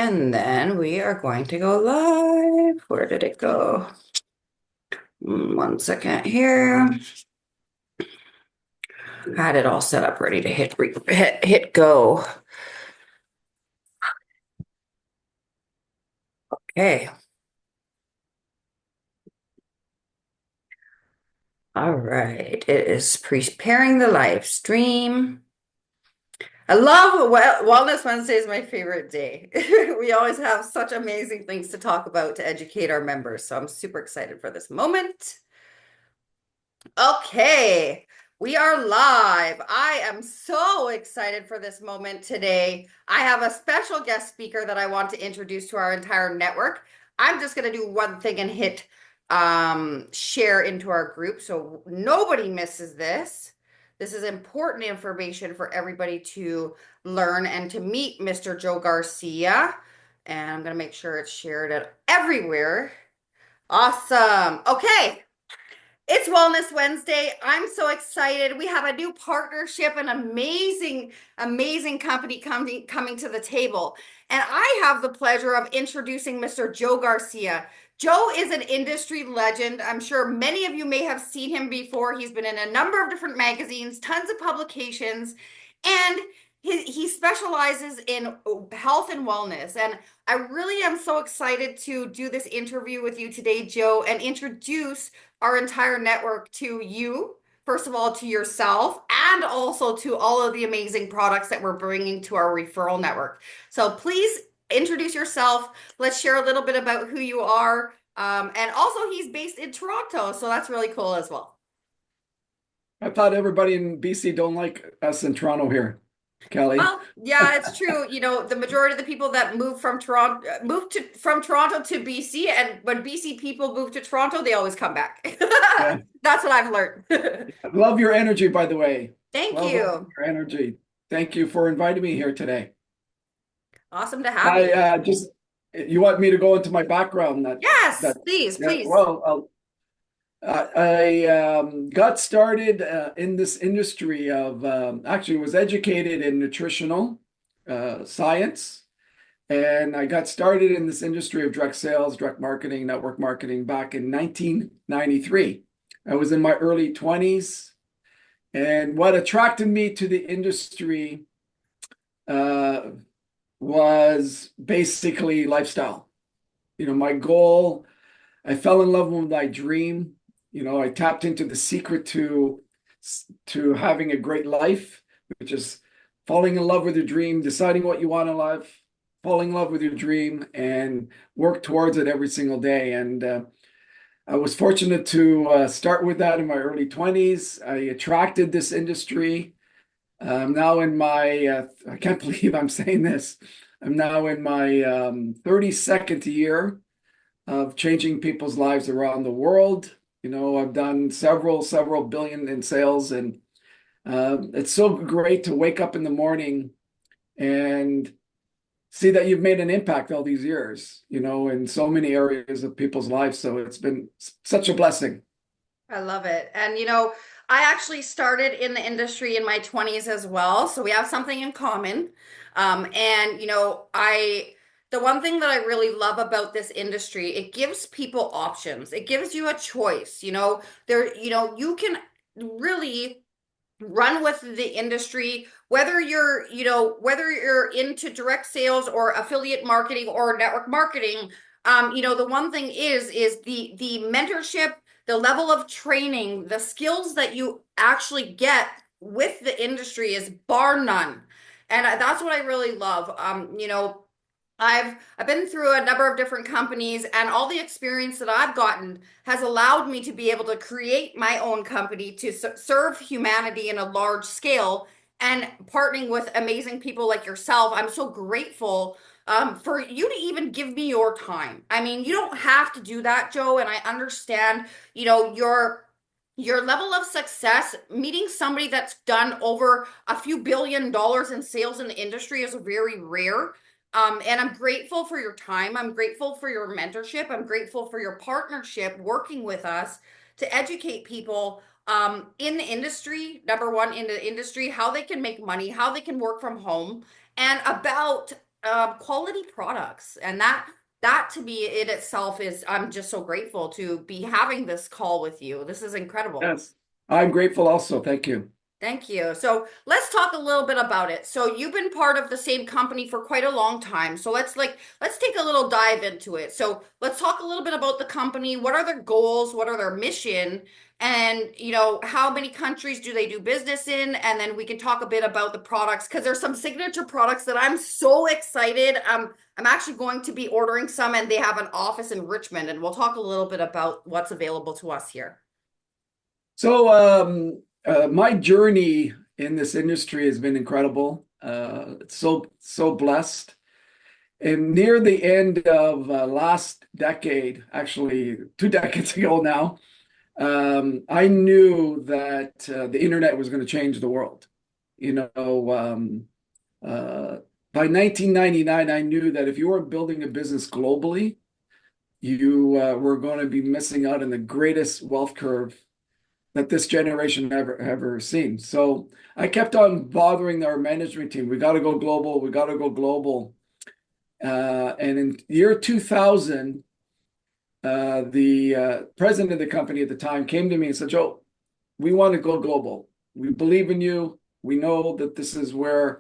And then we are going to go live. Where did it go? 1 second here. Had it all set up ready to hit go. Okay. All right. It is preparing the live stream. I love Wellness Wednesday is my favorite day. We always have such amazing things to talk about to educate our members. So I'm super excited for this moment. Okay, we are live. I am so excited for this moment today. I have a special guest speaker that I want to introduce to our entire network. I'm just going to do one thing and hit share into our group so nobody misses this. This is important information for everybody to learn and to meet Mr. Joe Garcia. And I'm going to make sure it's shared everywhere. Awesome. Okay. It's Wellness Wednesday. I'm so excited. We have a new partnership, an amazing company coming to the table. And I have the pleasure of introducing Mr. Joe Garcia. Joe is an industry legend. I'm sure many of you may have seen him before. He's been in a number of different magazines, tons of publications, and he specializes in health and wellness. And I really am so excited to do this interview with you today, Joe, and introduce our entire network to you, first of all, to yourself, and also to all of the amazing products that we're bringing to our referral network. So please introduce yourself. Let's share a little bit about who you are. And also, he's based in Toronto, so that's really cool as well. I thought everybody in BC don't like us in Toronto here, Kelly. Well, yeah, it's true. You know, the majority of the people that move from Toronto from Toronto to BC, and when BC people move to Toronto, they always come back. Yeah. That's what I've learned. Love your energy, by the way. Thank Love you. your energy. Thank you for inviting me here today. Awesome to have I you. you want me to go into my background? Yes, please, Yeah. please. Well, I got started in this industry of actually was educated in nutritional science, and I got started in this industry of direct sales, direct marketing, network marketing back in 1993. I was in my early 20s, and what attracted me to the industry uh, was basically lifestyle. My goal, I fell in love with my dream. I tapped into the secret to having a great life, which is falling in love with your dream, deciding what you want in life, falling in love with your dream, and work towards it every single day. And I was fortunate to start with that in my early 20s. I attracted this industry. I'm now in my, I can't believe I'm saying this. I'm now in my 32nd year of changing people's lives around the world. I've done several billion in sales, and it's so great to wake up in the morning and see that you've made an impact all these years, in so many areas of people's lives. So it's been such a blessing. I love it. And I actually started in the industry in my 20s as well, so we have something in common. And the one thing that I really love about this industry, it gives people options. It gives you a choice. You can really run with the industry, whether you're into direct sales or affiliate marketing or network marketing. The one thing is the mentorship, the level of training, the skills that you actually get with the industry is bar none. And that's what I really love. I've been through a number of different companies, and all the experience that I've gotten has allowed me to be able to create my own company to serve humanity in a large scale and partnering with amazing people like yourself. I'm so grateful for you to even give me your time. I mean, you don't have to do that, Joe, and I understand, your level of success. Meeting somebody that's done over a few $1 billion in sales in the industry is very rare. And I'm grateful for your time. I'm grateful for your mentorship. I'm grateful for your partnership working with us to educate people in the industry, number one, in the industry, how they can make money, how they can work from home, and about quality products. And that to me in itself is, I'm just so grateful to be having this call with you. This is incredible. Yes. I'm grateful also. Thank you. Thank you. So let's talk a little bit about it. So you've been part of the same company for quite a long time. So let's take a little dive into it. So let's talk a little bit about the company. What are their goals? What are their mission? And how many countries do they do business in? And then we can talk a bit about the products because there's some signature products that I'm so excited. I'm actually going to be ordering some, and they have an office in Richmond, and we'll talk a little bit about what's available to us here. So, my journey in this industry has been incredible. So blessed. And near the end of last decade, actually 2 decades ago now, I knew that the internet was going to change the world. You know, uh, by 1999, I knew that if you were building a business globally, you were going to be missing out on the greatest wealth curve that this generation ever seen. So I kept on bothering our management team. We got to go global. We got to go global. And in year 2000, the president of the company at the time came to me and said, "Joe, we want to go global. We believe in you. We know that this is where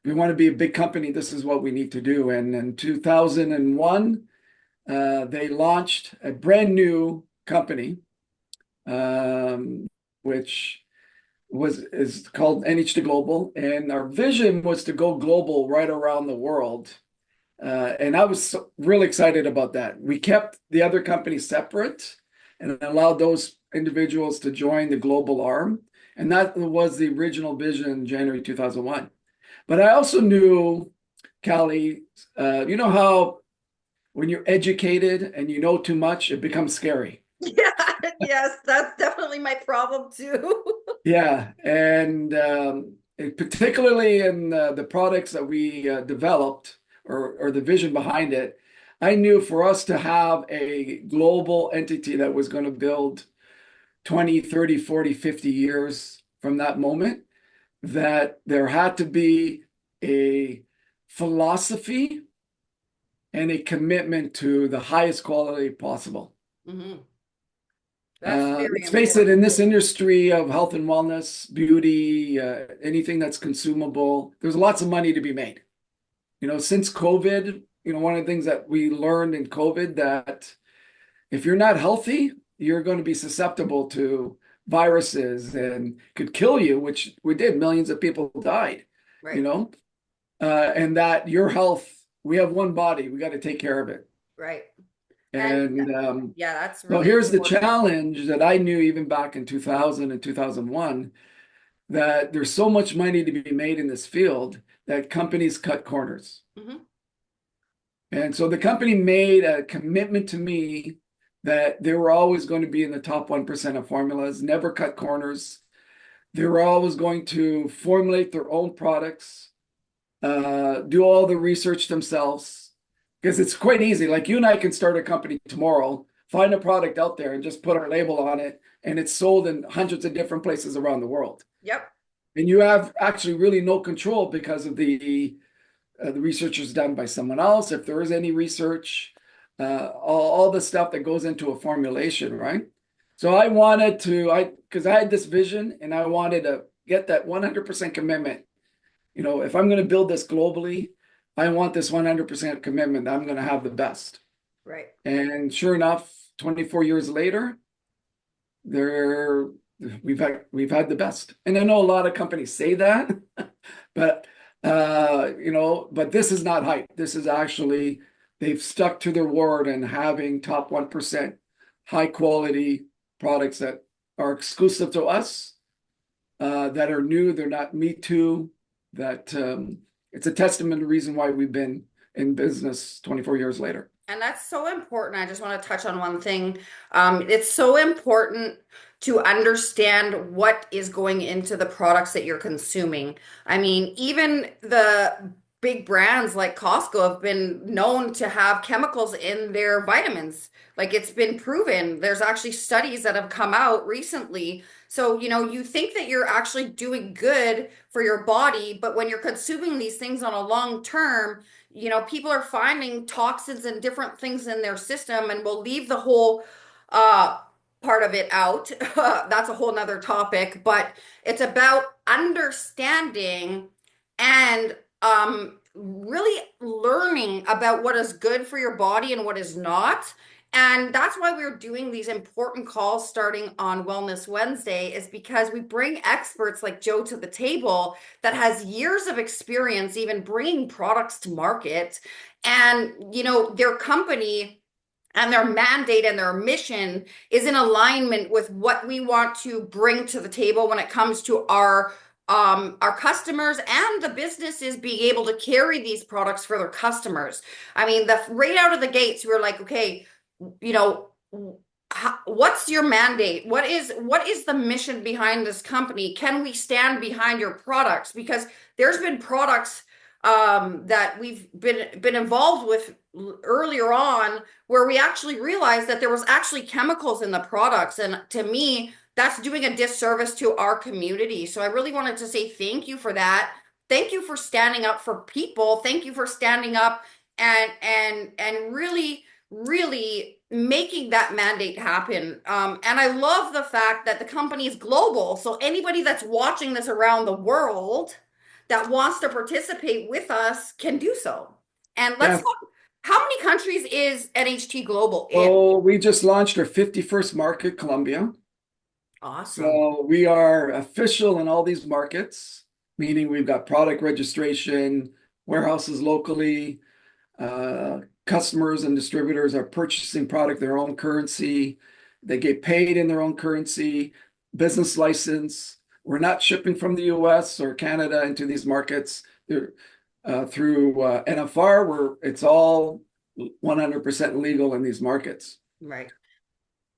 we want to be a big company. This is what we need to do." And in 2001, they launched a brand new company, um, which is called NH to Global. And our vision was to go global right around the world. And I was really excited about that. We kept the other companies separate and allowed those individuals to join the global arm. And that was the original vision in January 2001. But I also knew, Callie, you know how when you're educated and you know too much, it becomes scary. Yeah, yes, that's definitely my problem too. Yeah. And particularly in the products that we developed, or the vision behind it, I knew for us to have a global entity that was going to build 20, 30, 40, 50 years from that moment, that there had to be a philosophy and a commitment to the highest quality possible. Hmm. That's very Let's face it, important. in this industry of health and wellness, beauty, anything that's consumable, there's lots of money to be made. Since COVID, one of the things that we learned in COVID, that if you're not healthy, you're going to be susceptible to viruses and could kill you, which we did. Millions of people died, you Right, know, and that your health, we have one body, we got to take care of it. right. And And yeah, that's so really here's the important. challenge that I knew even back in 2000 and 2001, that there's so much money to be made in this field that companies cut corners. Hmm. And so the company made a commitment to me that they were always going to be in the top 1% of formulas, never cut corners. They were always going to formulate their own products, do all the research themselves, because it's quite easy. Like you and I can start a company tomorrow, find a product out there and just put our label on it, and it's sold in hundreds of different places around the world. Yep, And you have actually really no control because of the research is done by someone else, if there is any research, all the stuff that goes into a formulation, right? So I wanted to, because I had this vision and I wanted to get that 100% commitment. If I'm going to build this globally, I want this 100% commitment that I'm going to have the best. right. And sure enough, 24 years later, there we've had the best. And I know a lot of companies say that, but but this is not hype. This is actually, they've stuck to their word and having top 1% high quality products that are exclusive to us, that are new, they're not me too, that it's a testament to the reason why we've been in business 24 years later. And that's so important. I just want to touch on one thing. It's so important to understand what is going into the products that you're consuming. I mean, even the big brands like Costco have been known to have chemicals in their vitamins. Like it's been proven. There's actually studies that have come out recently. So, you think that you're actually doing good for your body, but when you're consuming these things on a long term, people are finding toxins and different things in their system, and we'll leave the whole uh, part of it out. That's a whole nother topic, but it's about understanding and really learning about what is good for your body and what is not. And that's why we're doing these important calls starting on Wellness Wednesday, is because we bring experts like Joe to the table that has years of experience even bringing products to market. And, their company and their mandate and their mission is in alignment with what we want to bring to the table when it comes to our customers and the businesses being able to carry these products for their customers. I mean, the right out of the gates, we were like, okay, you know, what's your mandate? What is the mission behind this company? Can we stand behind your products? Because there's been products that we've been involved with earlier on where we actually realized that there was actually chemicals in the products, and to me, that's doing a disservice to our community. So I really wanted to say thank you for that. Thank you for standing up for people. Thank you for standing up and really making that mandate happen. And I love the fact that the company is global. So anybody that's watching this around the world that wants to participate with us can do so. And let's Yeah. talk, how many countries is NHT Global in? So we just launched our 51st market, Colombia. Awesome. So we are official in all these markets, meaning we've got product registration, warehouses locally, customers and distributors are purchasing product their own currency. They get paid in their own currency, business license. We're not shipping from the US or Canada into these markets through NFR, where it's all 100% legal in these markets. Right.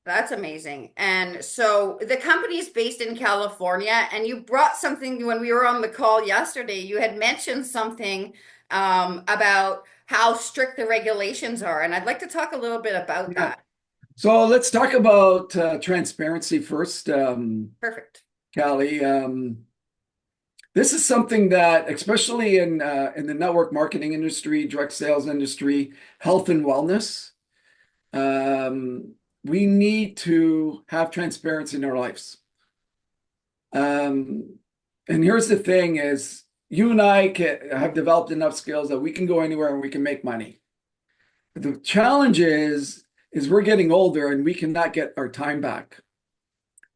That's amazing. And so the company is based in California, and you brought something when we were on the call yesterday. You had mentioned something about how strict the regulations are, and I'd like to talk a little bit about Yeah. that. So let's talk about transparency first, Perfect. Callie. This is something that, especially in the network marketing industry, direct sales industry, health and wellness, we need to have transparency in our lives. Um, and here's the thing: is you and I have developed enough skills that we can go anywhere and we can make money. The challenge is we're getting older and we cannot get our time back.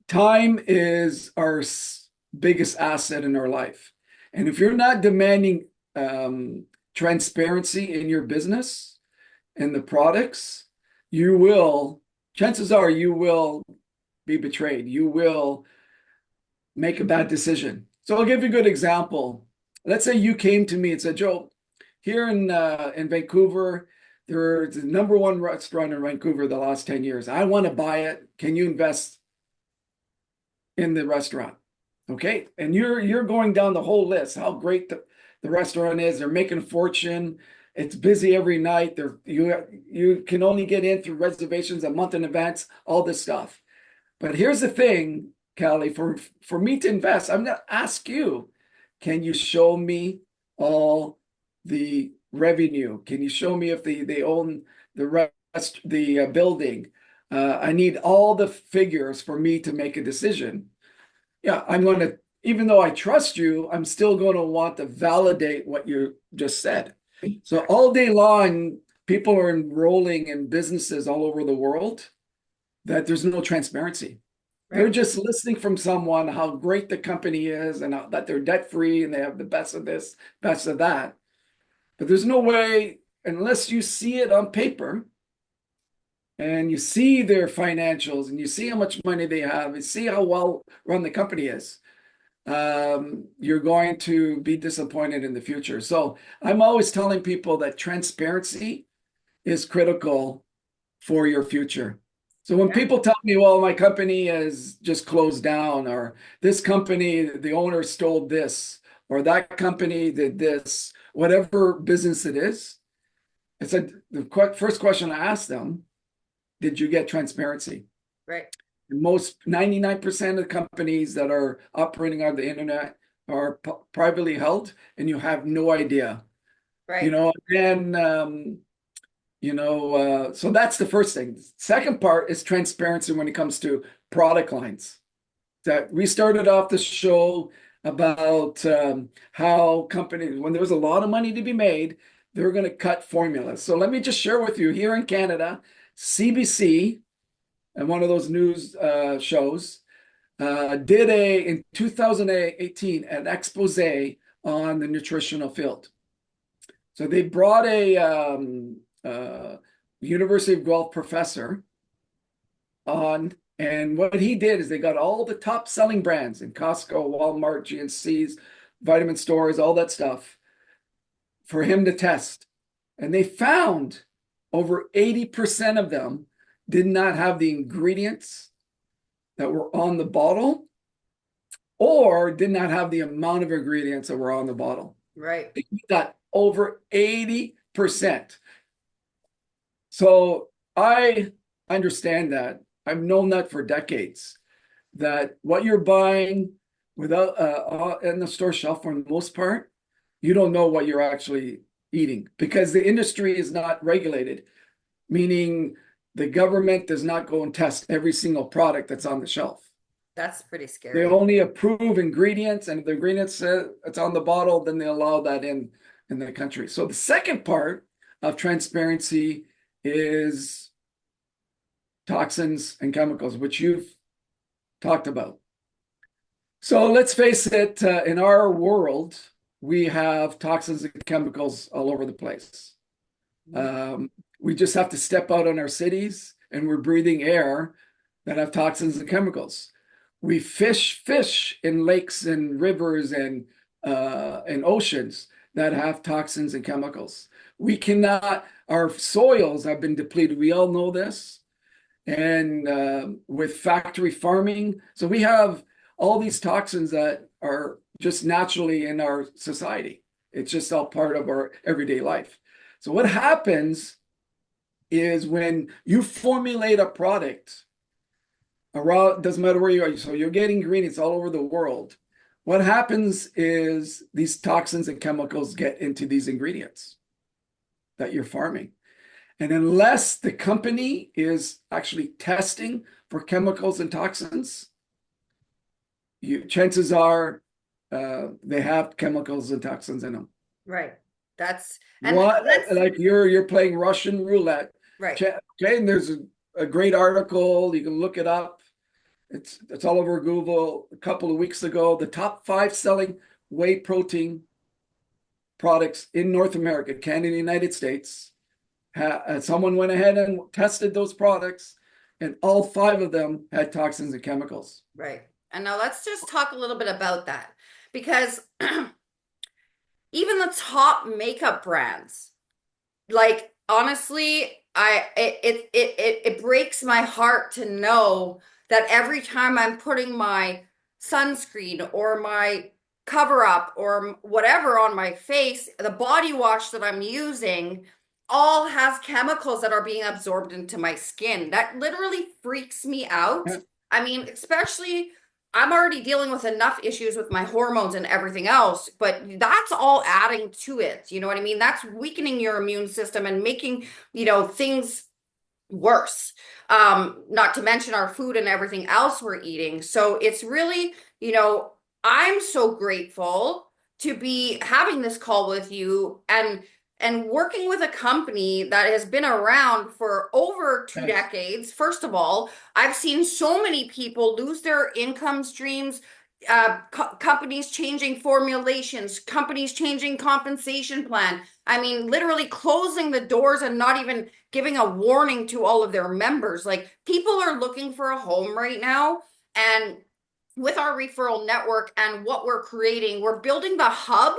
Time is our biggest asset in our life. And if you're not demanding transparency in your business and the products, chances are you will be betrayed. You will make a bad decision. So I'll give you a good example. Let's say you came to me and said, Joe, here in Vancouver, there's the number one restaurant in Vancouver the last 10 years. I want to buy it. Can you invest in the restaurant? Okay. And you're going down the whole list, how great the restaurant is. They're making a fortune. It's busy every night. You can only get in through reservations a month in advance, all this stuff. But here's the thing, Callie, for me to invest, I'm gonna ask you, can you show me all the revenue? Can you show me if they own the building? I need all the figures for me to make a decision. Yeah, even though I trust you, I'm still going to want to validate what you just said. So all day long, people are enrolling in businesses all over the world that there's no transparency. They're Right. just listening from someone how great the company is and that they're debt free and they have the best of this, best of that. But there's no way, unless you see it on paper and you see their financials and you see how much money they have and see how well run the company is, you're going to be disappointed in the future. So I'm always telling people that transparency is critical for your future. So when Yeah. people tell me, well, my company is just closed down, or this company, the owner stole this, or that company did this, whatever business it is, I said, the first question I asked them, did you get transparency? Right. Most 99% of companies that are operating on the internet are privately held, and you have no idea Right. and so that's the first thing. Second part is transparency when it comes to product lines. That we started off the show about how companies, when there was a lot of money to be made, they were going to cut formulas. So let me just share with you here in Canada, CBC and one of those news shows did in 2018 an expose on the nutritional field. So they brought a University of Guelph professor on, and what he did is they got all the top selling brands in Costco, Walmart, GNC's, vitamin stores, all that stuff for him to test. And they found over 80% of them did not have the ingredients that were on the bottle or did not have the amount of ingredients that were on the bottle. Right. They got over 80%. So I understand that. I've known that for decades, that what you're buying without in the store shelf for the most part, you don't know what you're actually eating because the industry is not regulated, meaning the government does not go and test every single product that's on the shelf. That's pretty They scary. only approve ingredients, and if the ingredients say it's on the bottle, then they allow that in the country. So the second part of transparency is toxins and chemicals, which you've talked about. So let's face it, in our world, we have toxins and chemicals all over the place. Um, we just have to step out in our cities and we're breathing air that have toxins and chemicals. We fish in lakes and rivers and oceans that have toxins and chemicals. We cannot, our soils have been depleted. We all know this. And with factory farming, so we have all these toxins that are just naturally in our society. It's just all part of our everyday life. So what happens is when you formulate a product around, doesn't matter where you are, so you're getting ingredients all over the world. What happens is these toxins and chemicals get into these ingredients that you're farming. And unless the company is actually testing for chemicals and toxins, chances are they have chemicals and toxins in them. Right. That's and What, let's like you're playing Russian roulette. right. Okay, and there's a great article. You can look it up. It's all over Google. A couple of weeks ago, the top 5 selling whey protein products in North America, Canada, and the United States. Someone went ahead and tested those products, and all 5 of them had toxins and chemicals. Right. And now let's just talk a little bit about that because even the top makeup brands, like honestly, it breaks my heart to know that every time I'm putting my sunscreen or my cover up or whatever on my face, the body wash that I'm using all has chemicals that are being absorbed into my skin. That literally freaks me out. Yeah, I mean, especially I'm already dealing with enough issues with my hormones and everything else, but that's all adding to it. You know what I mean? That's weakening your immune system and making, things worse. Not to mention our food and everything else we're eating. So it's really, I'm so grateful to be having this call with you and working with a company that has been around for over two yes. decades. First of all, I've seen so many people lose their income streams, companies changing formulations, companies changing compensation plan. I mean, literally closing the doors and not even giving a warning to all of their members. Like people are looking for a home right now. And with our referral network and what we're creating, we're building the hub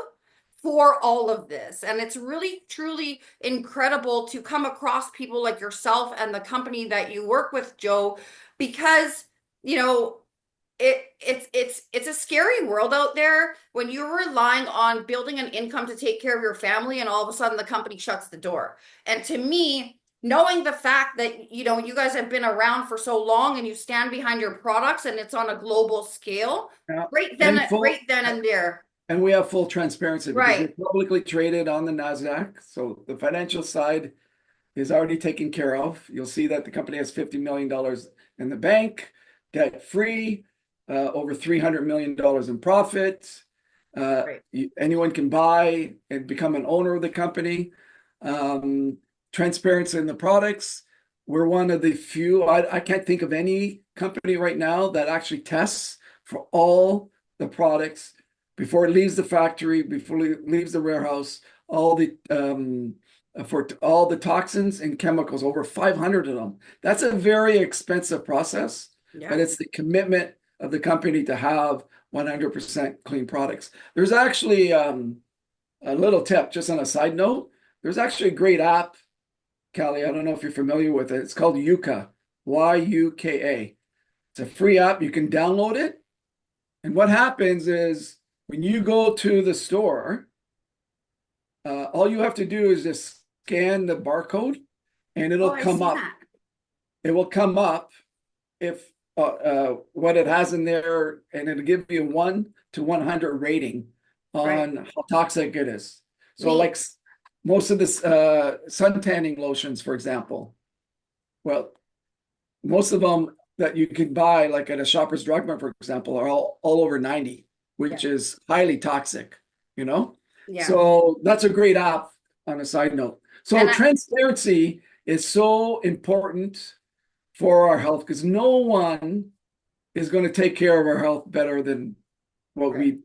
for all of this. And it's really, truly incredible to come across people like yourself and the company that you work with, Joe, because, you know, it's a scary world out there when you're relying on building an income to take care of your family and all of a sudden the company shuts the door. And to me, knowing the fact that you guys have been around for so long and you stand behind your products and it's on a global scale, Yeah. right then And full right then and there. And we have full transparency because we're Right. publicly traded on the NASDAQ. So the financial side is already taken care of. You'll see that the company has $50 million in the bank, debt free, over $300 million in profit. Right. Anyone can buy and become an owner of the company. Um, Transparency in the products. We're one of the few, I can't think of any company right now that actually tests for all the products before it leaves the factory, before it leaves the warehouse, all the for all the toxins and chemicals, over 500 of them. That's a very expensive process, but Yeah. it's the commitment of the company to have 100% clean products. There's actually a little tip, just on a side note. There's actually a great app, Callie. I don't know if you're familiar with it. It's called Yuka, Yuka. It's a free app. You can download it. And what happens is when you go to the store, all you have to do is just scan the barcode and Oh, it'll I've come seen up. that. It will come up if what it has in there, and it'll give you 1 to 100 rating Right. on how toxic it is. So, like Neat. most of this sun tanning lotions, for example, well, most of them that you can buy, like at a Shoppers Drug Mart, for example, are all over 90, Yeah. which is highly toxic, you know? Yeah. So that's a great app on a side note. So And I, transparency is so important for our health because no one is going to take care of our health better than what right. we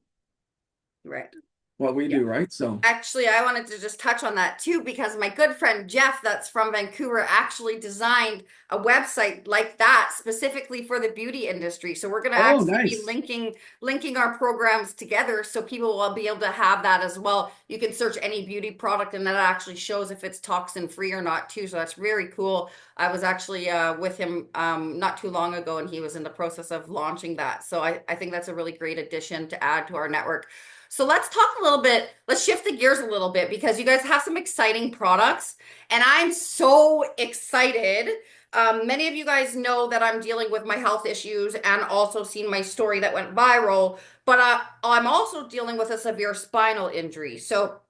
Right. what we Yeah. do, right? So, Actually, I wanted to just touch on that too because my good friend Jeff, that's from Vancouver, actually designed a website like that specifically for the beauty industry. So we're going to oh, actually be nice. linking our programs together so people will be able to have that as well. You can search any beauty product and that actually shows if it's toxin free or not too. So that's very cool. I was actually with him not too long ago and he was in the process of launching that. So I think that's a really great addition to add to our network. So let's talk a little bit. Let's shift the gears a little bit because you guys have some exciting products, and I'm so excited. Many of you guys know that I'm dealing with my health issues and also seen my story that went viral, but I'm also dealing with a severe spinal injury. So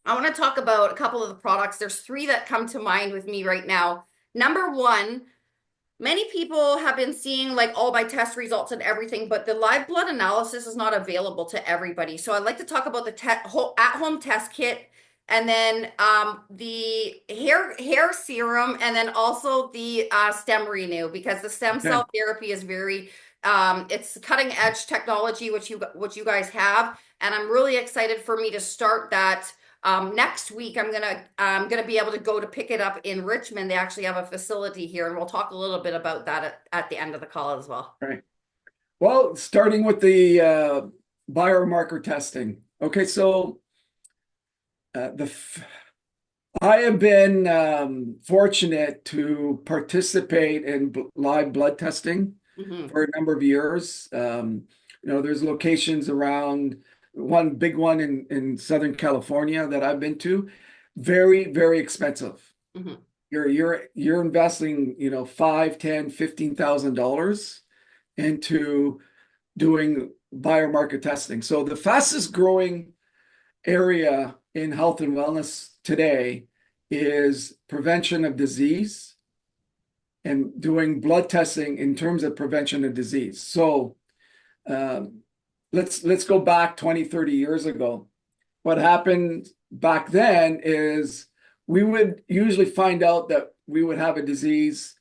I want to talk about a couple of the products. There's three that come to mind with me right now. Number one, many people have been seeing like all my test results and everything, but the live blood analysis is not available to everybody. So I'd like to talk about the at-home test kit and then the hair serum and then also the stem renew because the stem Okay. cell therapy is very it's cutting edge technology which you guys have, and I'm really excited for me to start that next week. I'm gonna be able to go to pick it up in Richmond. They actually have a facility here, and we'll talk a little bit about that at the end of the call as well. Right. Well, starting with the biomarker testing. Okay, so the I have been fortunate to participate in live blood testing Hmm. for a number of years. There's locations around, one big one in Southern California that I've been to. Very, very expensive. Hmm. You're investing, five, 10, $15,000 into doing biomarker testing. So the fastest growing area in health and wellness today is prevention of disease and doing blood testing in terms of prevention of disease. So um, let's go back 20, 30 years ago. What happened back then is we would usually find out that we would have a disease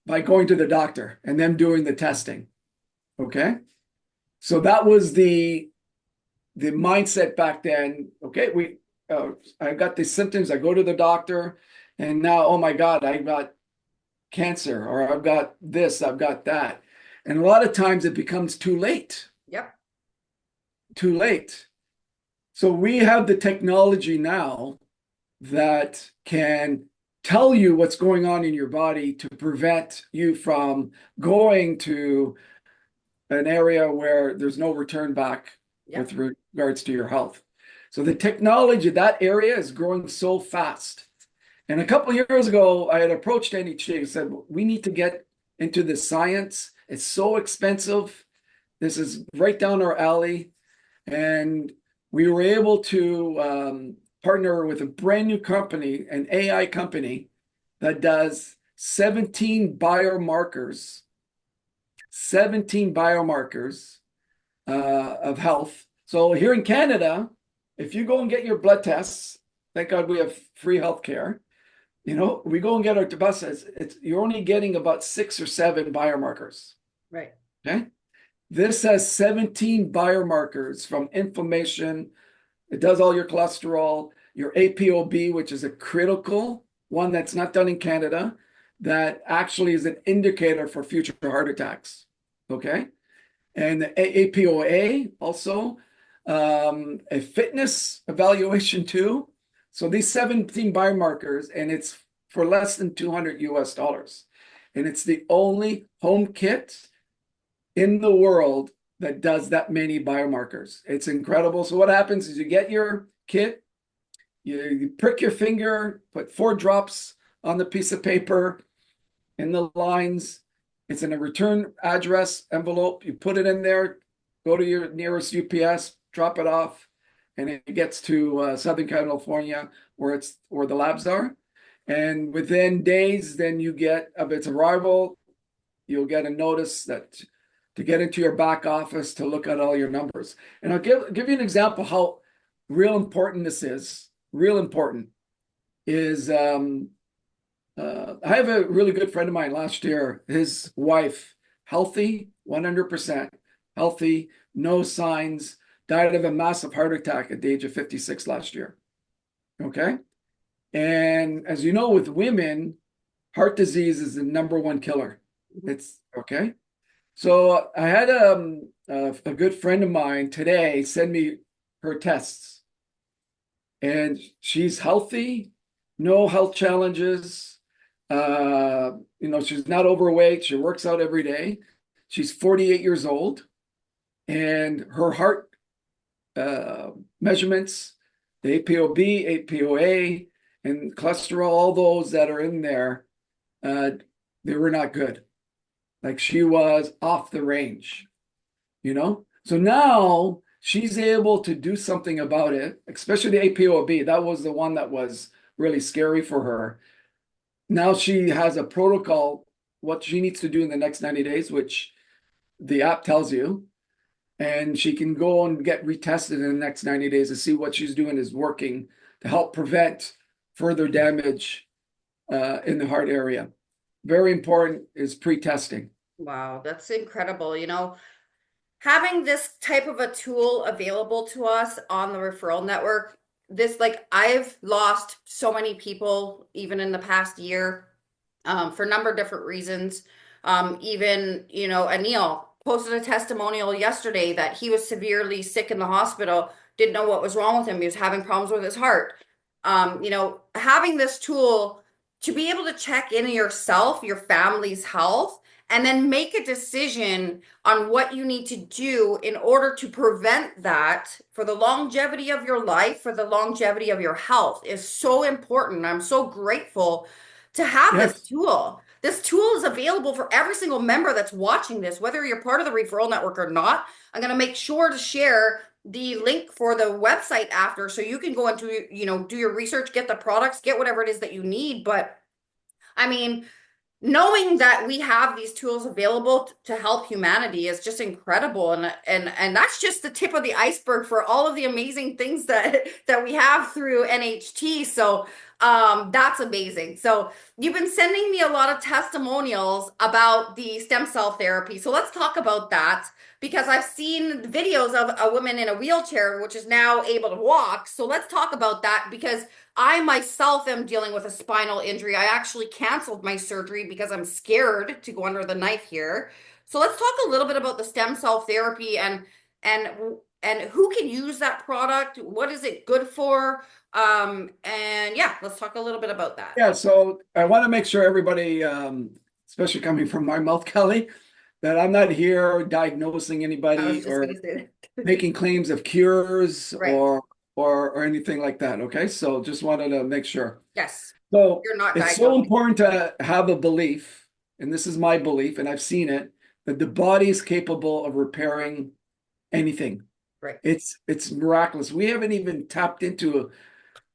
by going to the doctor and them doing the testing. Okay. So that was the mindset back then. Okay, I got these symptoms. I go to the doctor, and now, oh my God, I got cancer, or I've got this, I've got that, and a lot of times it becomes too late. Yep. Too late. So we have the technology now that can tell you what's going on in your body to prevent you from going to an area where there's no return back Yep. with regards to your health. So the technology, that area is growing so fast. And a couple of years ago, I had approached NHG and said, we need to get into this science. It's so expensive. This is right down our alley. And we were able to partner with a brand new company, an AI company that does 17 biomarkers of health. So here in Canada, if you go and get your blood tests, thank God we have free healthcare. We go and get our buses. You're only getting about 6 or 7 biomarkers. Right. Okay. This has 17 biomarkers from inflammation. It does all your cholesterol, your ApoB, which is a critical one that's not done in Canada, that actually is an indicator for future heart attacks. Okay. And the APOA also, a fitness evaluation too. So these 17 biomarkers, and it's for less than $200. And it's the only home kit in the world that does that many biomarkers. It's incredible. So what happens is you get your kit, you prick your finger, put 4 drops on the piece of paper in the lines. It's in a return address envelope. You put it in there, go to your nearest UPS, drop it off, and it gets to Southern California where the labs are. And within days, then you get of its arrival, you'll get a notice that to get into your back office to look at all your numbers. And I'll give you an example how real important this is. Real important is I have a really good friend of mine last year, his wife, healthy, 100% healthy, no signs, died of a massive heart attack at the age of 56 last year. Okay. And as you know, with women, heart disease is the number one killer. It's okay. So I had a good friend of mine today send me her tests, and she's healthy, no health challenges. She's not overweight. She works out every day. She's 48 years old, and her heart measurements, the ApoB, ApoA, and cholesterol, all those that are in there, they were not good. Like she was off the range, you know? So now she's able to do something about it, especially the ApoB. That was the one that was really scary for her. Now she has a protocol, what she needs to do in the next 90 days, which the app tells you, and she can go and get retested in the next 90 days to see what she's doing is working to help prevent further damage in the heart area. Very important is pre-testing. Wow, that's incredible. Having this type of a tool available to us on the referral network, this like I've lost so many people even in the past year for a number of different reasons. Even, Anil posted a testimonial yesterday that he was severely sick in the hospital, didn't know what was wrong with him. He was having problems with his heart. Having this tool to be able to check in yourself, your family's health, and then make a decision on what you need to do in order to prevent that for the longevity of your life, for the longevity of your health is so important. I'm so grateful to have this Yes. tool. This tool is available for every single member that's watching this, whether you're part of the referral network or not. I'm going to make sure to share the link for the website after so you can go into, do your research, get the products, get whatever it is that you need. But I mean, knowing that we have these tools available to help humanity is just incredible, and that's just the tip of the iceberg for all of the amazing things that we have through NHT. So that's amazing. So you've been sending me a lot of testimonials about the stem cell therapy, so let's talk about that, because I've seen videos of a woman in a wheelchair which is now able to walk. So let's talk about that, because I myself am dealing with a spinal injury. I actually canceled my surgery because I'm scared to go under the knife here. So let's talk a little bit about the stem cell therapy and and who can use that product. What is it good for? And yeah, let's talk a little bit about that. Yeah, so I want to make sure everybody, especially coming from my mouth, Kelly, that I'm not here diagnosing I was anybody just or gonna say that. making claims of cures Right. or anything like that. Okay, so just wanted to make sure. Yes. So You're not it's so diagnosing. important to have a belief, and this is my belief, and I've seen it, that the body is capable of repairing anything. Right. It's miraculous. We haven't even tapped into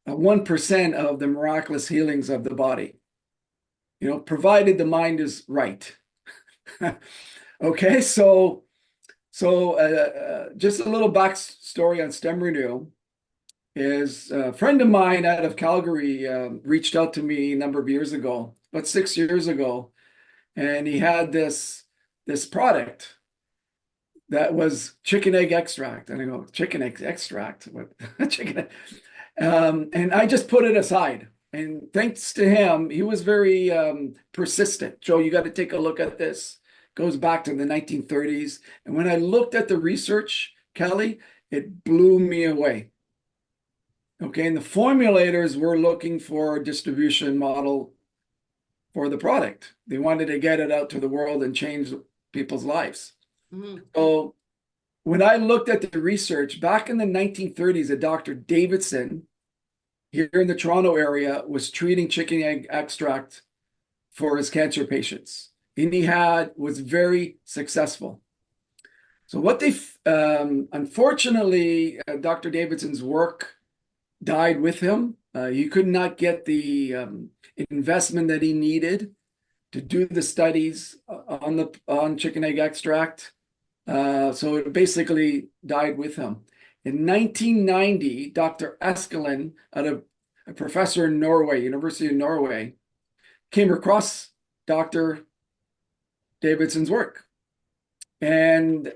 a 1% of the miraculous healings of the body, provided the mind is right. Okay, just a little backstory on stem renew is a friend of mine out of Calgary reached out to me a number of years ago, about 6 years ago, and he had this product that was chicken egg extract. And I go, chicken egg extract? What? Chicken egg. And I just put it aside. And thanks to him, he was very persistent. Joe, you got to take a look at this. Goes back to the 1930s. And when I looked at the research, Kelly, it blew me away. Okay, and the formulators were looking for a distribution model for the product. They wanted to get it out to the world and change people's lives. Hmm. So when I looked at the research back in the 1930s, a Dr. Davidson here in the Toronto area was treating chicken egg extract for his cancer patients, and he was very successful. So unfortunately, Dr. Davidson's work died with him. He could not get the investment that he needed to do the studies on chicken egg extract. So it basically died with him. In 1990, Dr. Eskelin, a professor in Norway, University of Norway, came across Dr. Davidson's work. And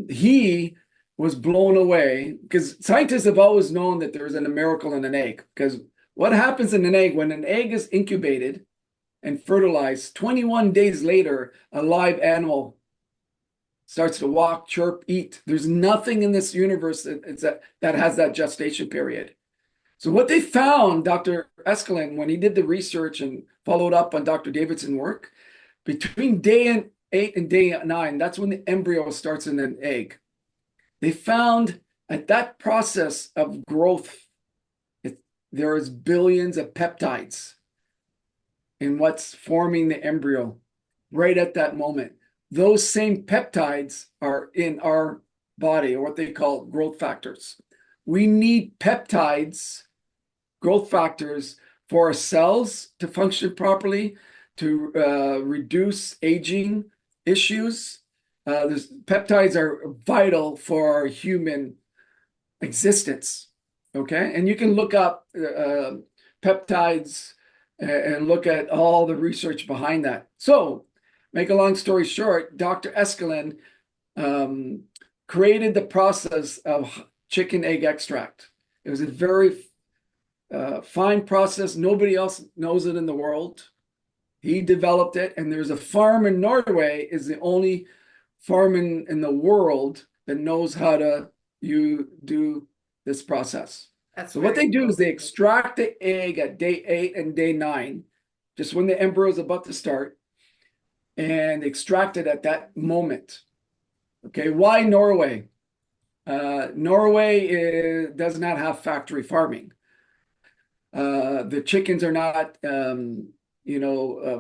he was blown away because scientists have always known that there's a miracle in an egg. Because what happens in an egg, when an egg is incubated and fertilized, 21 days later, a live animal starts to walk, chirp, eat. There's nothing in this universe that has that gestation period. So what they found, Dr. Eskelin, when he did the research and followed up on Dr. Davidson's work, between day 8 and day 9, that's when the embryo starts in an egg. They found at that process of growth, there is billions of peptides in what's forming the embryo right at that moment. Those same peptides are in our body, or what they call growth factors. We need peptides, growth factors, for our cells to function properly, to reduce aging issues. Peptides are vital for our human existence. Okay, and you can look up peptides and look at all the research behind that. So, make a long story short, Dr. Eskelin created the process of chicken egg extract. It was a very fine process. Nobody else knows it in the world. He developed it, and there's a farm in Norway, is the only farm in the world that knows how to do this process. That's So what very they do cool. is they extract the egg at day 8 and day 9, just when the embryo is about to start, and extract it at that moment. Okay, why Norway? Norway does not have factory farming. The chickens are not,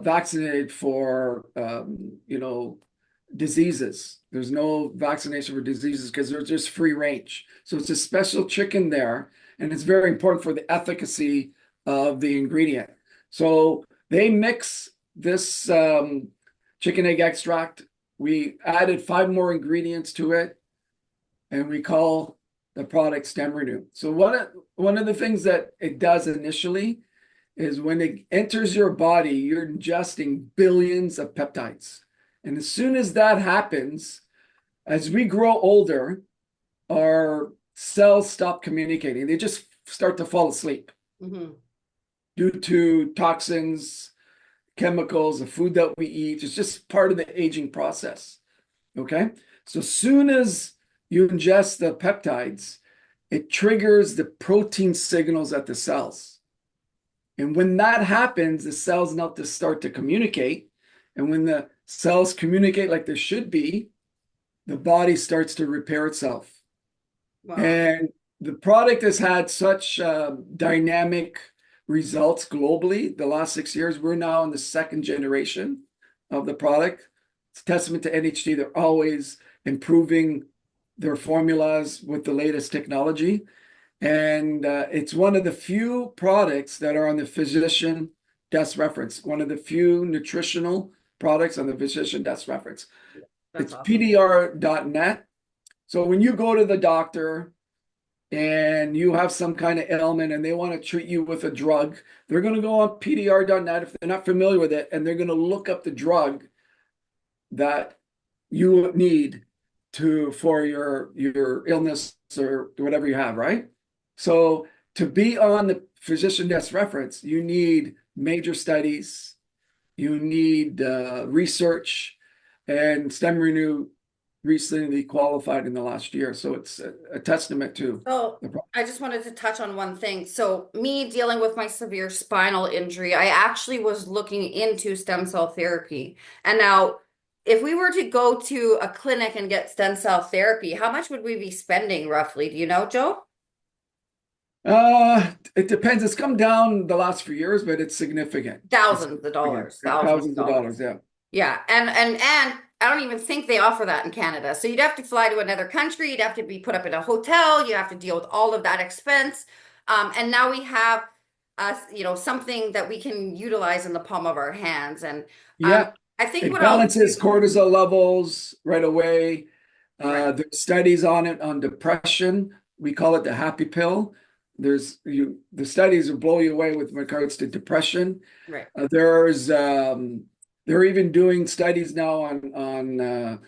vaccinated for, diseases. There's no vaccination for diseases because they're just free range. So it's a special chicken there, and it's very important for the efficacy of the ingredient. So they mix this chicken egg extract. We added 5 more ingredients to it, and we call the product Stem Renew. So one of the things that it does initially is when it enters your body, you're ingesting billions of peptides. And as soon as that happens, as we grow older, our cells stop communicating. They just start to fall asleep Mm-hmm. due to toxins, chemicals, the food that we eat. It's just part of the aging process. Okay. So as soon as you ingest the peptides, it triggers the protein signals at the cells. And when that happens, the cells now to start to communicate. And when the cells communicate like they should be, the body starts to repair itself. Wow. And the product has had such dynamic results globally. The last 6 years, we're now in the second generation of the product. It's a testament to NHT. They're always improving their formulas with the latest technology. And it's one of the few products that are on the physician desk reference, one of the few nutritional products on the physician desk reference. That's It's awesome. PDR.net. So when you go to the doctor and you have some kind of ailment and they want to treat you with a drug, they're going to go on PDR.net if they're not familiar with it, and they're going to look up the drug that you need to for your illness or whatever you have, right? So to be on the physician desk reference, you need major studies, you need research, and STEM Renew recently qualified in the last year. So it's a testament to So the problem. I just wanted to touch on one thing. So me dealing with my severe spinal injury, I actually was looking into stem cell therapy. And now, if we were to go to a clinic and get stem cell therapy, how much would we be spending roughly? Do you know, Joe? It depends. It's come down the last few years, but it's significant. It's Thousands of significant. dollars, thousands of Thousands of dollars. dollars, yeah. Yeah, and I don't even think they offer that in Canada. So you'd have to fly to another country, you'd have to be put up in a hotel, you have to deal with all of that expense. And now we have something that we can utilize in the palm of our hands. And um, Yeah, I think it what I'll balances do, cortisol levels right away. right, There's studies on it on depression. We call it the happy pill. The studies will blow you away with regards to depression. right, They're even doing studies now on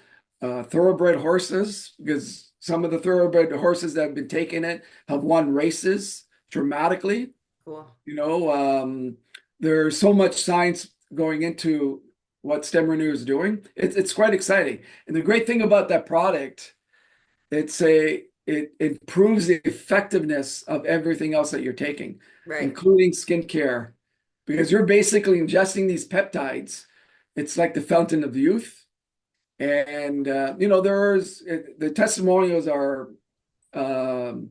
thoroughbred horses because some of the thoroughbred horses that have been taking it have won races dramatically. cool, You know, there's so much science going into what STEM Renew is doing. It's quite exciting. And the great thing about that product, it improves the effectiveness of everything else that you're taking, right, including skincare, because you're basically ingesting these peptides. It's like the fountain of youth. And the testimonials are um,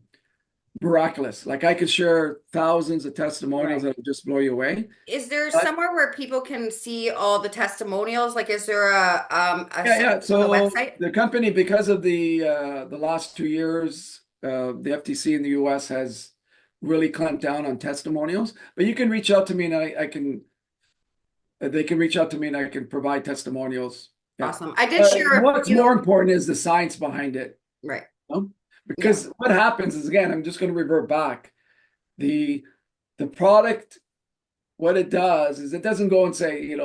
miraculous. Like I could share thousands of testimonials right. that will just blow you away. Is there But somewhere where people can see all the testimonials? Like, is there a yeah, section yeah. on the So website? the company, because of the last 2 years, the FTC in the US has really clamped down on testimonials. But you can reach out to me, and I can they can reach out to me, and I can provide testimonials. Yeah. Awesome. I did share a What's more few. important is the science behind it. Right. You know? Yeah. Because what happens is, again, I'm just going to revert back. The the product, what it does is it doesn't go and say,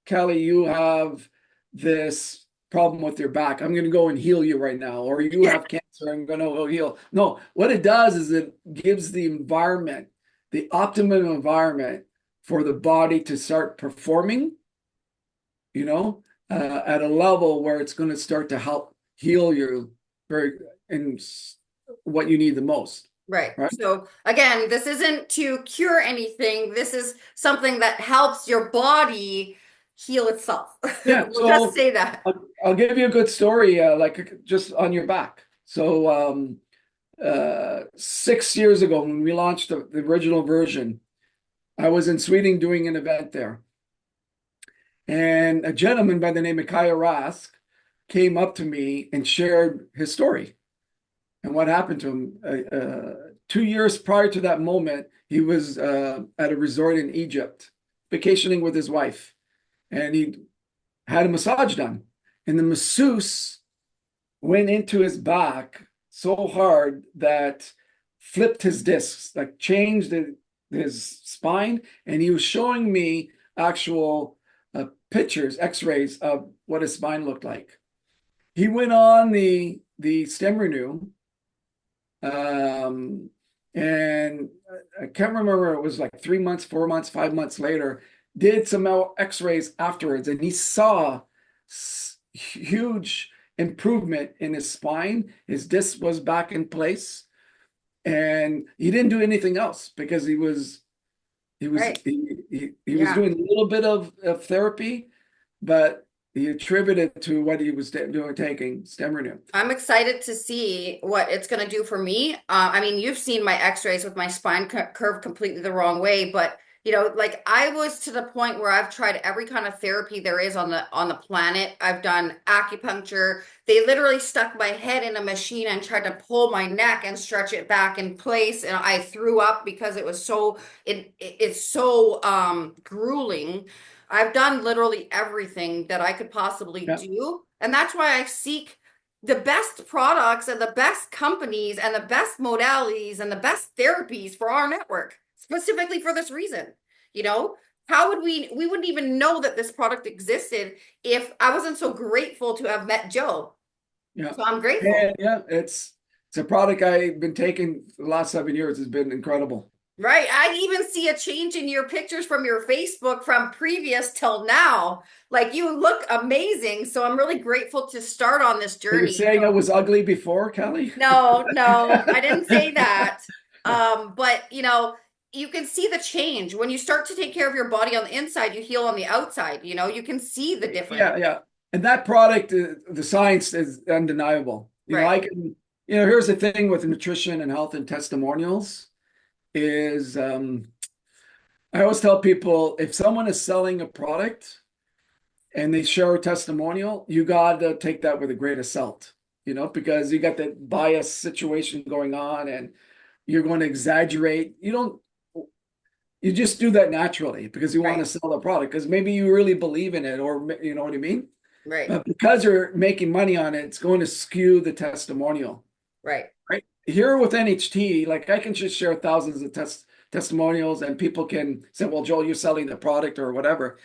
Kelly, you have this problem with your back. I'm going to go and heal you right now. Or you have cancer. I'm going to go heal. No, what it does is it gives the environment, the optimum environment for the body to start performing, at a level where it's going to start to help heal you very in what you need the most, Right. right? So again, this isn't to cure anything. This is something that helps your body heal itself. Yeah. We'll just So say that. I'll give you a good story, like just on your back. So 6 years ago, when we launched the original version, I was in Sweden doing an event there. And a gentleman by the name of Kaya Rask came up to me and shared his story and what happened to him. 2 years prior to that moment, he was at a resort in Egypt, vacationing with his wife, and he had a massage done. And the masseuse went into his back so hard that flipped his discs, like changed his spine, and he was showing me actual pictures, X-rays of what his spine looked like. He went on the STEM Renew, um, and I can't remember, it was like 3 months, 4 months, 5 months later, did some X-rays afterwards, and he saw huge improvement in his spine. His disc was back in place, and he didn't do anything else because he was Right. he was Yeah. doing a little bit of therapy, but he attributed to what he was doing, taking STEM Renew. I'm excited to see what it's going to do for me. I mean, you've seen my x-rays with my spine curved completely the wrong way, but Like I was to the point where I've tried every kind of therapy there is on the planet. I've done acupuncture. They literally stuck my head in a machine and tried to pull my neck and stretch it back in place, and I threw up because it was it's so grueling. I've done literally everything that I could possibly Yeah, do, and that's why I seek the best products and the best companies and the best modalities and the best therapies for our network, specifically for this reason. You know, how would we wouldn't even know that this product existed if I wasn't so grateful to have met Joe. yeah, So I'm grateful. and yeah, it's a product I've been taking the last 7 years. It's been incredible. Right. I even see a change in your pictures from your Facebook from previous till now. Like you look amazing. So I'm really grateful to start on this So you're journey. saying I was ugly before, Kelly? No, no, I didn't say that. But you can see the change when you start to take care of your body on the inside, you heal on the outside. You can see the difference. Yeah, yeah. And that product, the science is undeniable. Right, I can, here's the thing with nutrition and health and testimonials is I always tell people if someone is selling a product and they share a testimonial, you got to take that with a grain of salt, because you got that bias situation going on and you're going to exaggerate. You just do that naturally because you want to right, sell the product because maybe you really believe in it or you know what I mean? right, But because you're making money on it, it's going to skew the testimonial, right, right? Here with NHT, like I can just share thousands of testimonials and people can say, well, Joel, you're selling the product or whatever.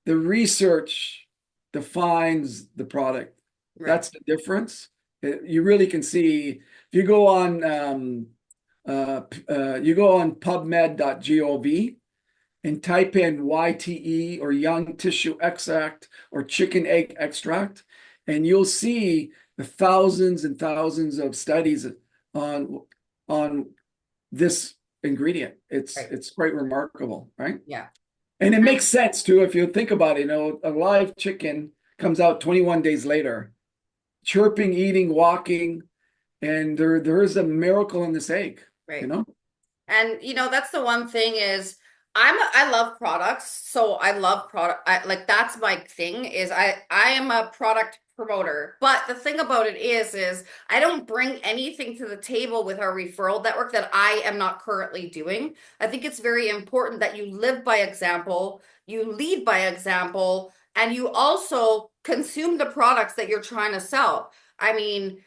The research defines the product. right, That's the difference. You really can see if you go on PubMed.gov and type in YTE or young tissue extract or chicken egg extract, and you'll see the thousands and thousands of studies on on this ingredient. It's right. it's quite remarkable, right? Yeah. And it makes sense too if you think about it. A live chicken comes out 21 days later, chirping, eating, walking, and there is a miracle in this egg, you Right. know? And that's the one thing is I love products, so I love product. Like that's my thing is I am a product promoter. But the thing about it is I don't bring anything to the table with our referral network that I am not currently doing. I think it's very important that you live by example, you lead by example, and you also consume the products that you're trying to sell. I mean,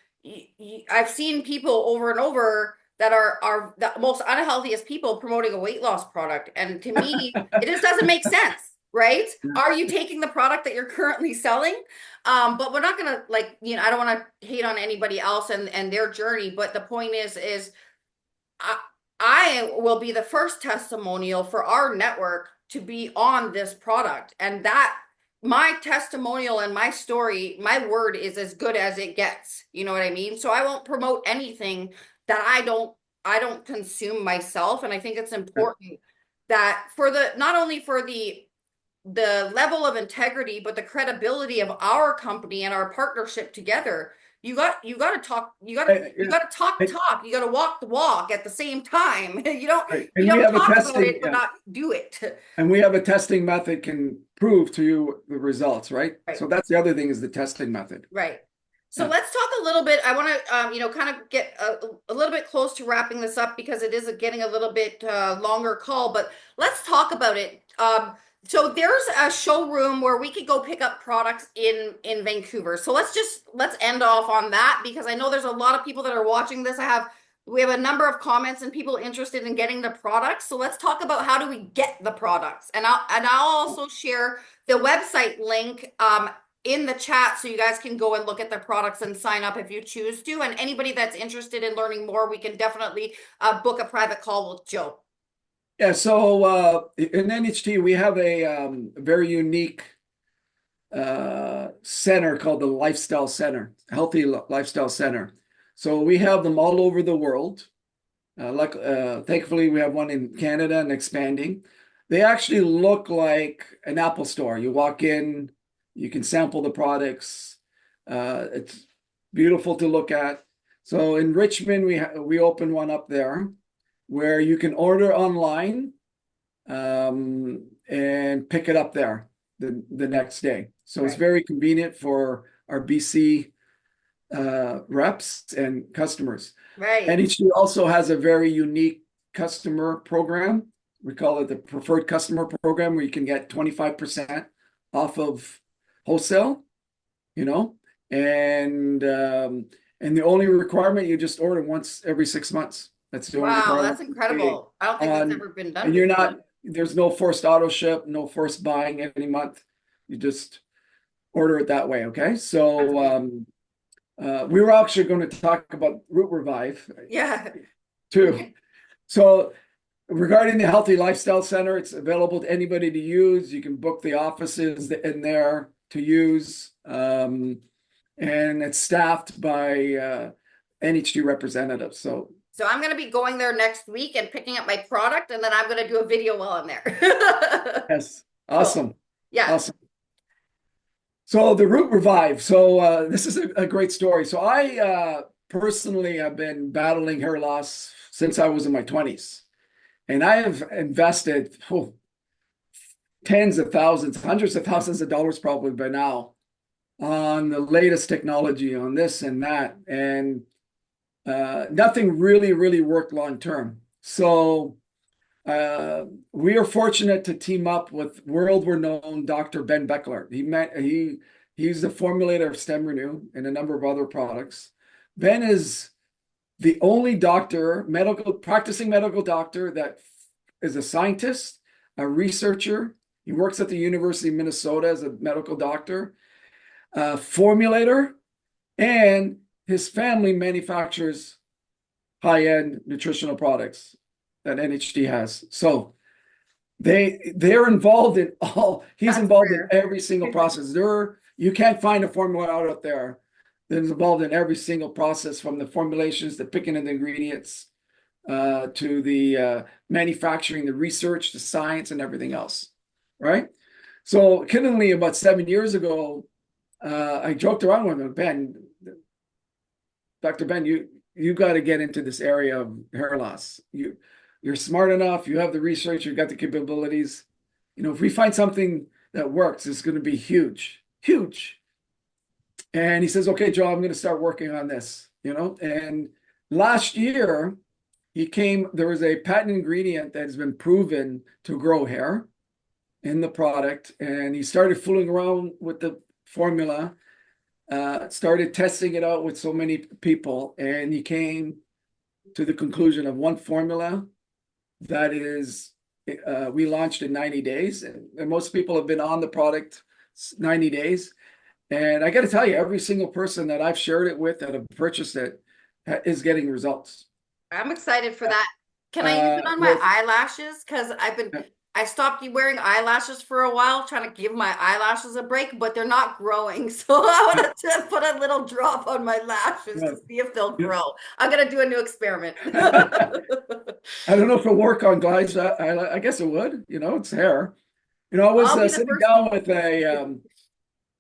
I've seen people over and over that are the most unhealthiest people promoting a weight loss product. And to me, it just doesn't make sense, right? Are you taking the product that you're currently selling? But we're not gonna I don't want to hate on anybody else and their journey. But the point is I, I will be the first testimonial for our network to be on this product. And that my testimonial and my story, my word is as good as it gets. You know what I mean? So I won't promote anything that I don't consume myself. And I think it's important that for the not only for the level of integrity, but the credibility of our company and our partnership together. You got to talk you got to talk the Yeah. talk. You got to walk the walk at the same time. You don't Right. you And we don't have a talk about testing, it but not do it. and we have a testing method can prove to you the results, right? Right. So that's the other thing is the testing method. Right. So Yeah. let's talk a little bit. I want to, kind of get a little bit close to wrapping this up because it is getting a little bit longer call, but let's talk about it. So there's a showroom where we could go pick up products in Vancouver. So let's end off on that because I know there's a lot of people that are watching this. We have a number of comments and people interested in getting the products. So let's talk about how do we get the products, and I'll also share the website link in the chat so you guys can go and look at the products and sign up if you choose to. And anybody that's interested in learning more, we can definitely book a private call with Joe. Yeah. So in NHT, we have a very unique center called the Lifestyle Center, Healthy Lifestyle Center. So we have them all over the world. Thankfully, we have one in Canada and expanding. They actually look like an Apple store. You walk in, you can sample the products. It's beautiful to look at. So in Richmond, we opened one up there where you can order online and pick it up there the next day. So it's Right. very convenient for our BC reps and customers. Right. NHG also has a very unique customer program. We call it the preferred customer program, where you can get 25% off of wholesale, you know, and um, and the only requirement, you just order once every 6 months. That's the only Wow, requirement that's you pay incredible. I don't think that's on, ever been done and you're before. not, there's no forced auto ship, no forced buying any month. You just order it that way. Okay. That's So amazing. we were actually going to talk about Root Revive Yeah. too. So regarding the Healthy Lifestyle Center, it's available to anybody to use. You can book the offices in there to use. And it's staffed by NHG representatives. So So I'm going to be going there next week and picking up my product, and then I'm going to do a video while I'm there. yes, Cool. awesome. Yeah. Awesome. So the Root Revive. So this is a great story. So I personally have been battling hair loss since I was in my 20s. And I have invested tens of thousands, hundreds of thousands of dollars probably by now on the latest technology on this and that. And nothing really, really worked long term. So we are fortunate to team up with world-renowned Dr. Ben Beckler. He's the formulator of Stem Renew and a number of other products. Ben is the only practicing medical doctor that is a scientist, a researcher. He works at the University of Minnesota as a medical doctor, a formulator, and his family manufactures high-end nutritional products that NHD has. So they're involved in all, he's That's involved in rare. every single process. You can't find a formula out there that is involved in every single process, from the formulations, the picking of the ingredients, to the manufacturing, the research, the science, and everything else, right? So, kiddingly, about 7 years ago, I joked around with him, Ben, Dr. Ben, you got to get into this area of hair loss. You're smart enough, you have the research, you've got the capabilities. If we find something that works, it's going to be huge, huge. And he says, okay, Joe, I'm going to start working on this, And last year, there was a patent ingredient that has been proven to grow hair in the product. And he started fooling around with the formula, started testing it out with so many people. And he came to the conclusion of one formula that is, we launched in 90 days. And most people have been on the product 90 days. And I got to tell you, every single person that I've shared it with that have purchased it is getting results. I'm excited for that. Can I use it on my With eyelashes? Because I stopped wearing eyelashes for a while, trying to give my eyelashes a break, but they're not growing. So I want to put a little drop on my lashes to see if they'll yeah. grow. I'm gonna do a new experiment. I don't know if it'll work on guys. I guess it would. It's hair. I was I'll be the sitting first down people. with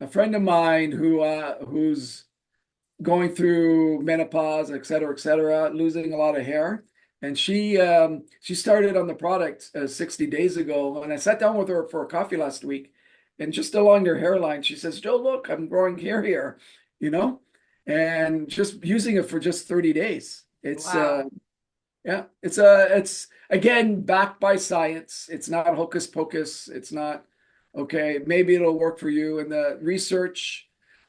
a friend of mine who's going through menopause, et cetera, losing a lot of hair. And she started on the product 60 days ago. And I sat down with her for a coffee last week, and just along her hairline, she says, Joe, look, I'm growing hair here, you know, and just using it for just 30 days. Wow. Yeah, it's again backed by science. It's not hocus pocus. It's not okay. Maybe it'll work for you. And the research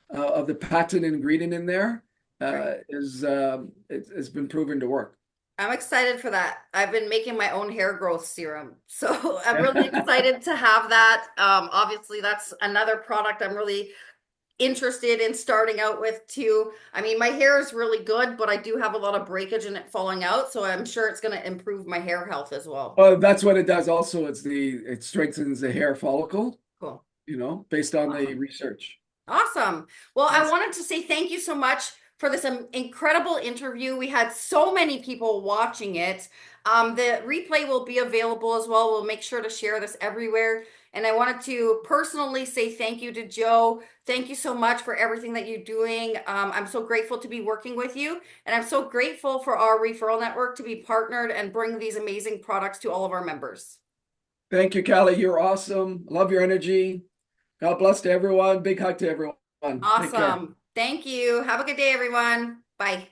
of the patent ingredient in there Right. it's been proven to work. I'm excited for that. I've been making my own hair growth serum. So I'm really excited to have that. Obviously, that's another product I'm really interested in starting out with too. I mean, my hair is really good, but I do have a lot of breakage in it falling out. So I'm sure it's going to improve my hair health as well. Well, that's what it does. Also, it strengthens the hair follicle, Cool. based on the Awesome. research. Awesome. Well, I Yes. wanted to say thank you so much for this incredible interview. We had so many people watching it. The replay will be available as well. We'll make sure to share this everywhere. And I wanted to personally say thank you to Joe. Thank you so much for everything that you're doing. I'm so grateful to be working with you. And I'm so grateful for our referral network to be partnered and bring these amazing products to all of our members. Thank you, Callie. You're awesome. Love your energy. God bless to everyone. Big hug to everyone. Take care. Awesome. Thank you. Have a good day, everyone. Bye.